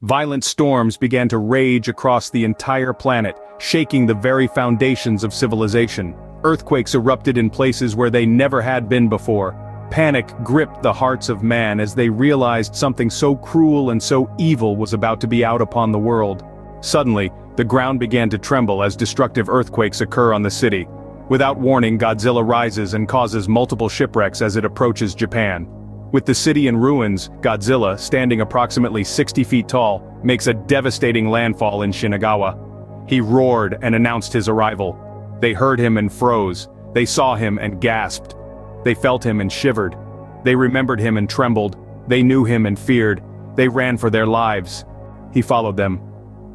Violent storms began to rage across the entire planet, shaking the very foundations of civilization. Earthquakes erupted in places where they never had been before. Panic gripped the hearts of man as they realized something so cruel and so evil was about to be out upon the world. Suddenly, the ground began to tremble as destructive earthquakes occur on the city. Without warning, Godzilla rises and causes multiple shipwrecks as it approaches Japan. With the city in ruins, Godzilla, standing approximately 60 feet tall, makes a devastating landfall in Shinagawa. He roared and announced his arrival. They heard him and froze. They saw him and gasped. They felt him and shivered. They remembered him and trembled. They knew him and feared. They ran for their lives. He followed them.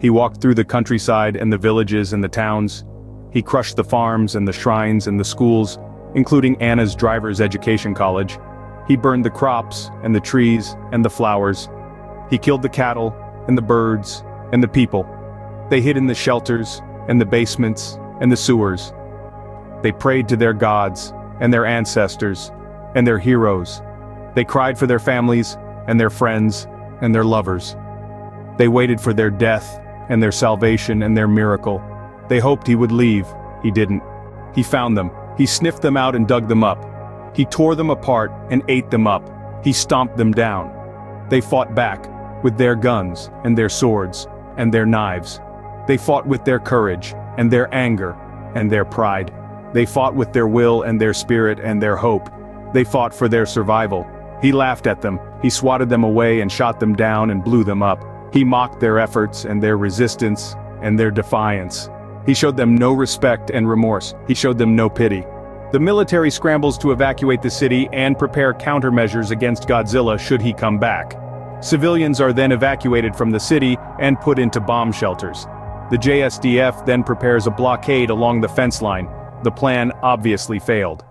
He walked through the countryside and the villages and the towns. He crushed the farms and the shrines and the schools, including Anna's driver's education college. He burned the crops and the trees and the flowers. He killed the cattle and the birds and the people. They hid in the shelters and the basements and the sewers. They prayed to their gods and their ancestors and their heroes. They cried for their families and their friends and their lovers. They waited for their death and their salvation and their miracle. They hoped he would leave. He didn't. He found them. He sniffed them out and dug them up. He tore them apart and ate them up. He stomped them down. They fought back with their guns and their swords and their knives. They fought with their courage and their anger and their pride. They fought with their will and their spirit and their hope. They fought for their survival. He laughed at them. He swatted them away and shot them down and blew them up. He mocked their efforts and their resistance and their defiance. He showed them no respect and remorse. He showed them no pity. The military scrambles to evacuate the city and prepare countermeasures against Godzilla should he come back. Civilians are then evacuated from the city and put into bomb shelters. The JSDF then prepares a blockade along the fence line. The plan obviously failed.